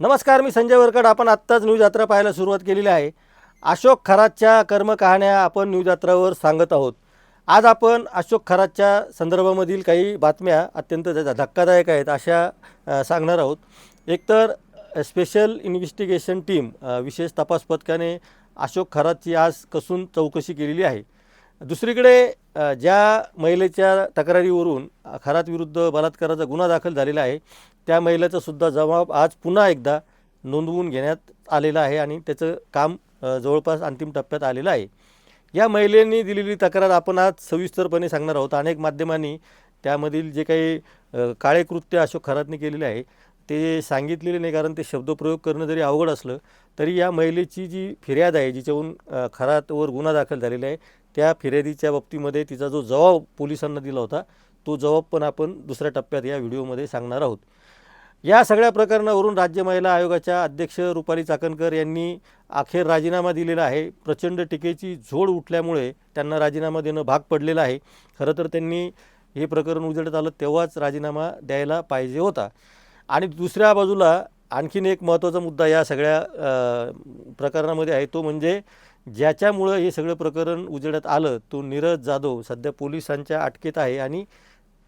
नमस्कार, मी संजय वरकड. आपण आत्ताच न्यूज यात्रा पाहायला सुरुवात केलेली आहे. अशोक खरातच्या कर्मकहाण्या आपण न्यूज यात्रावर सांगत आहोत. आज आपण अशोक खरातच्या संदर्भामधील काही बातम्या अत्यंत धक्कादायक आहेत अशा सांगणार आहोत. एकतर स्पेशल इन्व्हेस्टिगेशन टीम विशेष तपास पथकाने अशोक खरातची आज कसून चौकशी केलेली आहे. दुसरीकडे ज्या महिलेच्या तक्रारीवरून खरातविरुद्ध बलात्काराचा गुन्हा दाखल झालेला आहे त्या महिलेचा सुद्धा जबाब आज पुन्हा एकदा नोंदवून घेण्यात आलेला आहे आणि त्याचं काम जवळपास अंतिम टप्प्यात आलेलं आहे. या महिलेने दिलेली तक्रार आपण आज सविस्तरपणे सांगणार आहोत. अनेक माध्यमांनी त्यामधील जे काही काळे कृत्य अशोक खरातने केलेले आहे ते सांगितलेले नाही, कारण ते शब्दप्रयोग करणं जरी अवघड असलं तरी या महिलेची जी फिर्याद आहे, जिच्याहून खरातवर गुन्हा दाखल झालेला आहे, त्या फिर्यादीच्या बाबतीमध्ये तिचा जो जबाब पोलिसांना दिला होता तो जबाब पण आपण दुसऱ्या टप्प्यात या व्हिडिओमध्ये सांगणार आहोत. या सगळ्या प्रकरणावरून राज्य महिला आयोगाच्या अध्यक्ष रुपाली चाकणकर यांनी अखेर राजीनामा दिलेला आहे. प्रचंड टीकेची झोड उठल्यामुळे त्यांना राजीनामा देणं भाग पडलेलं आहे. खरं तर त्यांनी हे प्रकरण उजेडात आलं तेव्हाच राजीनामा द्यायला पाहिजे होता. आणि दुसऱ्या बाजूला आणखीन एक महत्त्वाचा मुद्दा या सगळ्या प्रकरणामध्ये आहे, तो म्हणजे ज्याच्यामुळं हे सगळं प्रकरण उजेडात आलं तो नीरज जाधव सध्या पोलिसांच्या अटकेत आहे. आणि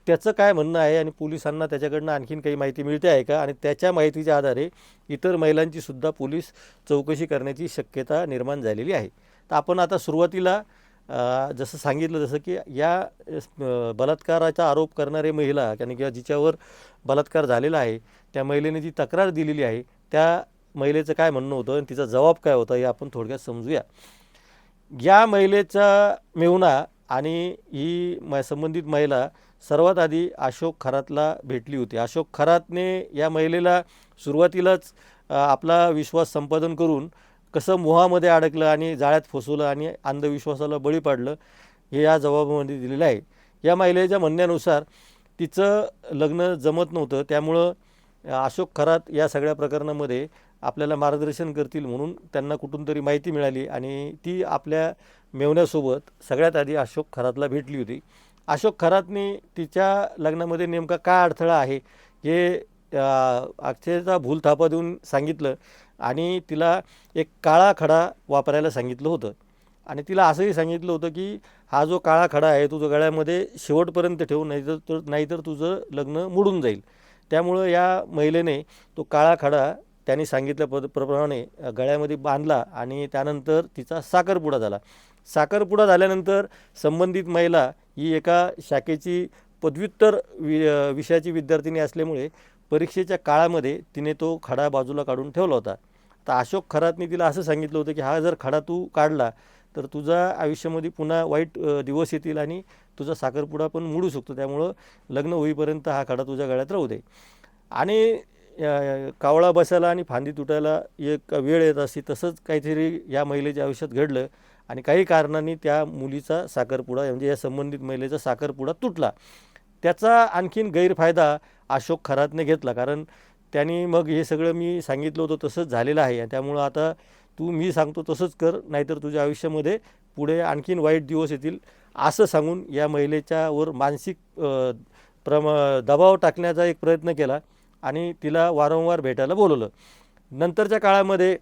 त्याचं काय म्हणणं आहे आणि पोलिसांना त्याच्याकडनं आणखीन काही माहिती मिळते आहे का, आणि त्याच्या माहितीच्या आधारे इतर महिलांची सुद्धा पोलीस चौकशी करण्याची शक्यता निर्माण झालेली आहे. तर आपण आता सुरुवातीला जसं सांगितलं, जसं की या बलात्काराचा आरोप करणारे महिला आणि किंवा जिच्यावर बलात्कार झालेला आहे त्या महिलेने जी तक्रार दिलेली आहे त्या महिलेचं काय म्हणणं होतं आणि तिचा जबाब काय होता हे आपण थोडक्यात समजूया. या महिलेचा मेहुणा आणि ही संबंधित महिला सर्वात आधी अशोक खरातला भेटली होती. अशोक खरातने या महिलेला सुरुवातीलाच आपला विश्वास संपादन करून कसं मोहामध्ये अडकलं आणि जाळ्यात फसवलं आणि अंधविश्वासाला बळी पाडलं हे या जबाबामध्ये दिलेलं आहे. या महिलेच्या म्हणण्यानुसार तिचं लग्न जमत नव्हतं, त्यामुळं अशोक खरात या सगळ्या प्रकरणामध्ये आपल्याला मार्गदर्शन करतील म्हणून त्यांना कुठून तरी माहिती मिळाली आणि ती आपल्या मेवण्यासोबत सगळ्यात आधी अशोक खरातला भेटली होती. अशोक खरातने तिच्या लग्नामध्ये नेमका काय अडथळा आहे हे अक्षरशः भूलथापा देऊन सांगितलं आणि तिला एक काळा खडा वापरायला सांगितलं होतं. आणि तिला असंही सांगितलं होतं की हा जो काळा खडा आहे तुझं गळ्यामध्ये शेवटपर्यंत ठेवू, नाहीतर तुझं लग्न मोडून जाईल. त्यामुळं या महिलेने तो काळा खडा त्यांनी सांगितल्या प्रमाणे गळ्यामध्ये बांधला आणि त्यानंतर तिचा साखरपुडा झाला. साखरपुडा झाल्यानंतर संबंधित महिला ही एका शाखेची पदव्युत्तर विषयाची विद्यार्थिनी असल्यामुळे परीक्षेच्या काळामध्ये तिने तो खडा बाजूला काढून ठेवला होता. तर अशोक खरातने तिला असं सांगितलं होतं की हा जर खडा तू काढला तर तुझ्या आयुष्यामध्ये पुन्हा वाईट दिवस येतील आणि तुझा साखरपुडा पण मोडू शकतो, त्यामुळं लग्न होईपर्यंत हा खडा तुझ्या गळ्यात राहू दे. आणि कावळा बसायला आणि फांदी तुटायला एक वेळ येत असते, तसंच काहीतरी या महिलेच्या आयुष्यात घडलं आणि काही कारणांनी त्या मुलीचा साखरपुडा म्हणजे या संबंधित महिलेचा साखरपुडा तुटला. त्याचा आणखीन गैरफायदा अशोक खरातने घेतला, कारण त्यांनी मग हे सगळं मी सांगितलं होतं तसंच झालेलं आहे, त्यामुळं आता तू मी सांगतो तसंच कर, नाहीतर तुझ्या आयुष्यामध्ये पुढे आणखीन वाईट दिवस येतील असं सांगून या महिलेच्यावर मानसिक दबाव टाकण्याचा एक प्रयत्न केला आणि तिला वारंवार भेटायला बोलवलं. नंतरच्या काळामध्ये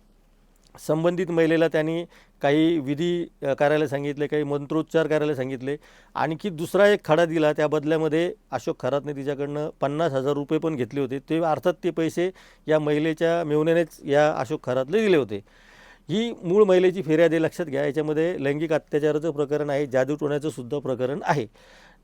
संबंधित महिलेला त्यांनी काही विधी करायला सांगितले, काही मंत्रोच्चार करायला सांगितले, आणखी दुसरा एक खडा दिला. त्या बदल्यामध्ये अशोक खरातने तिच्याकडनं 50,000 रुपये पण घेतले होते. ते अर्थात ते पैसे या महिलेच्या मेहुण्यानेच या अशोक खरातले दिले होते. ही मूळ महिलेची फिर्याद आहे, लक्षात घ्या. याच्यामध्ये लैंगिक अत्याचाराचं प्रकरण आहे, जादूटोण्याचं सुद्धा प्रकरण आहे.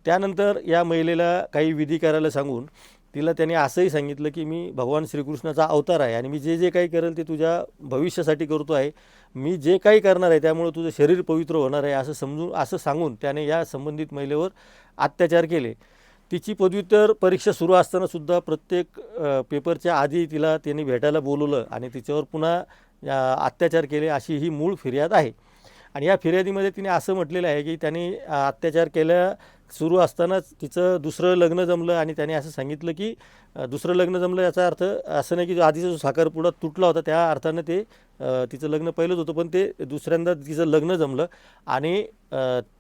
त्यानंतर या महिलेला काही विधी करायला सांगून तिला त्याने असंही सांगितलं की मी भगवान श्रीकृष्णाचा अवतार आहे आणि मी जे जे काही करेल ते तुझ्या भविष्यासाठी करतो आहे, मी जे काही करणार आहे त्यामुळे तुझं शरीर पवित्र होणार आहे असं सांगून त्याने या संबंधित महिलेवर अत्याचार केले. तिची पदव्युत्तर परीक्षा सुरू असतानासुद्धा प्रत्येक पेपरच्या आधी तिला त्यांनी भेटायला बोलवलं आणि तिच्यावर पुन्हा अत्याचार केले, अशी ही मूळ फिर्याद आहे. आणि या फिर्यादीमध्ये तिने असं म्हटलेलं आहे की त्याने अत्याचार केल्या सुरू असतानाच तिचं दुसरं लग्न जमलं आणि त्याने असं सांगितलं की दुसरं लग्न जमलं याचा अर्थ असं नाही की आधीचा जो साखरपुडा तुटला होता त्या अर्थानं ते तिचं लग्न पहिलंच होतं, पण ते दुसऱ्यांदा तिचं लग्न जमलं आणि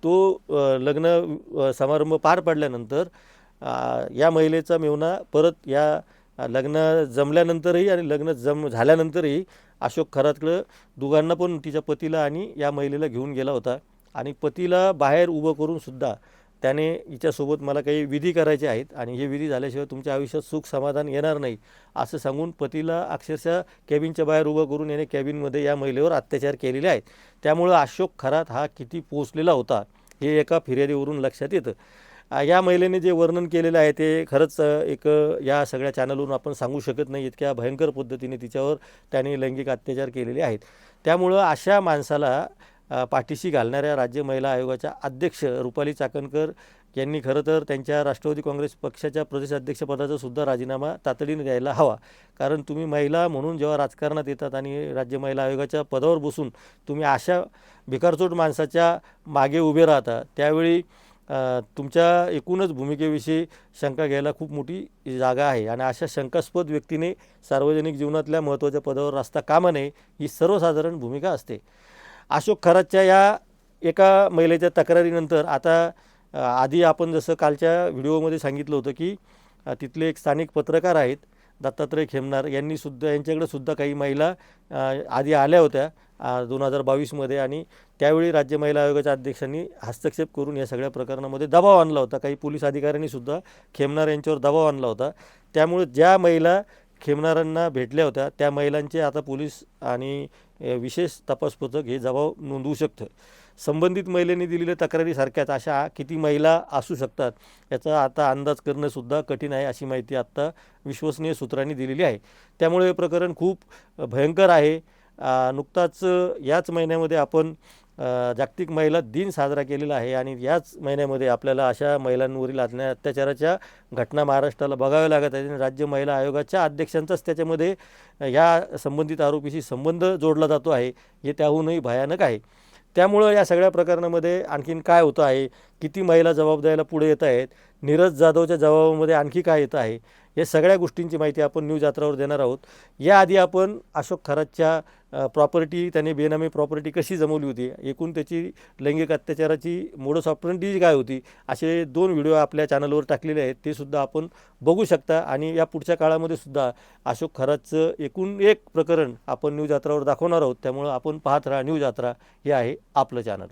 तो लग्न समारंभ पार पडल्यानंतर या महिलेचा मेहुणा परत या लग्न जमल्यानंतरही आणि लग्न झाल्यानंतरही अशोक खरातकडं दोघांना पण तिच्या पतीला आणि या महिलेला घेऊन गेला होता आणि पतीला बाहेर उभं करून सुद्धा त्याने हिच्यासोबत मला काही विधी करायचे आहेत आणि हे विधी झाल्याशिवाय तुमच्या आयुष्यात सुख समाधान येणार नाही असं सांगून पतीला अक्षरशः कॅबिनच्या बाहेर उभं करून याने कॅबिनमध्ये या महिलेवर अत्याचार केलेले आहेत. त्यामुळं अशोक खरात हा किती पोचलेला होता हे एका फिर्यादीवरून लक्षात येतं. या महिलेने जे वर्णन केलेलं आहे ते खरंच या सगळ्या चॅनलवरून आपण सांगू शकत नाही, इतक्या भयंकर पद्धतीने तिच्यावर त्याने लैंगिक अत्याचार केलेले आहेत. त्यामुळं अशा माणसाला पाठीशी घालणाऱ्या राज्य महिला आयोगाच्या अध्यक्ष रुपाली चाकणकर यांनी खरं तर त्यांच्या राष्ट्रवादी काँग्रेस पक्षाच्या प्रदेशाध्यक्षपदाचा सुद्धा राजीनामा तातडीने द्यायला हवा. कारण तुम्ही महिला म्हणून जेव्हा राजकारणात येतात आणि राज्य महिला आयोगाच्या पदावर बसून तुम्ही अशा भिकारचोट माणसाच्या मागे उभे राहता, त्यावेळी तुमच्या एकूणच भूमिकेविषयी शंका घ्यायला खूप मोठी जागा आहे आणि अशा शंकास्पद व्यक्तीने सार्वजनिक जीवनातल्या महत्त्वाच्या पदावर असता कामा नये ही सर्वसाधारण भूमिका असते. अशोक खरातच्या या एका महिलेच्या तक्रारीनंतर आता आधी आपण जसं कालच्या व्हिडिओमध्ये सांगितलं होतं की तिथले एक स्थानिक पत्रकार आहेत दत्तात्रय खेमनार यांच्याकडे सुद्धा काही महिला आधी आल्या होत्या 2022मध्ये आणि त्यावेळी राज्य महिला आयोगाच्या अध्यक्षांनी हस्तक्षेप करून या सगळ्या प्रकरणामध्ये दबाव आणला होता. काही पोलीस अधिकाऱ्यांनी सुद्धा खेमनार यांच्यावर दबाव आणला होता. त्यामुळे ज्या महिला खेमनारांना भेटल्या होत्या त्या महिलांचे आता पोलीस आणि विशेष तपास पथक हे जबाब नोंदवू शकतं. संबंधित महिलेने दिलेल्या तक्रारीसारख्याच अशा किती महिला असू शकतात याचा आता अंदाज करणंसुद्धा कठीण आहे, अशी माहिती आत्ता विश्वसनीय सूत्रांनी दिलेली आहे. त्यामुळे हे प्रकरण खूप भयंकर आहे. नुकताच याच महिन्यामध्ये आपण जागतिक महिला दिन साजरा केलेला आहे आणि याच महिन्यामध्ये आपल्याला अशा महिलांवरील अत्याचाराच्या घटना महाराष्ट्राला बघाव्या लागत आहेत आणि राज्य महिला आयोगाच्या अध्यक्षांचाच त्याच्यामध्ये या संबंधित आरोपीशी संबंध जोडला जातो आहे, हे त्याहूनही भयानक आहे. त्यामुळं या सगळ्या प्रकरणामध्ये आणखीन काय होतं आहे, किती महिला जबाब द्यायला पुढे येत आहेत, नीरज जाधवच्या जबाबामध्ये आणखी काय येतं आहे, या सगळ्या गोष्टींची माहिती आपण न्यूज यात्रावर देणार आहोत. याआधी आपण अशोक खरातच्या प्रॉपर्टी त्याने बेनामी प्रॉपर्टी कशी जमवली होती, एकूण त्याची लैंगिक अत्याचाराची मोडस ऑपरेंडी काय होती, असे 2 व्हिडिओ आपल्या चॅनलवर टाकलेले आहेत. ते सुद्धा आपण बघू शकता आणि या पुढच्या काळामध्ये सुद्धा अशोक खरातचं एकूण एक प्रकरण आपण न्यूज यात्रावर दाखवणार आहोत. त्यामुळं आपण पाहत राहा न्यूज यात्रा, हे आहे आपलं चॅनल.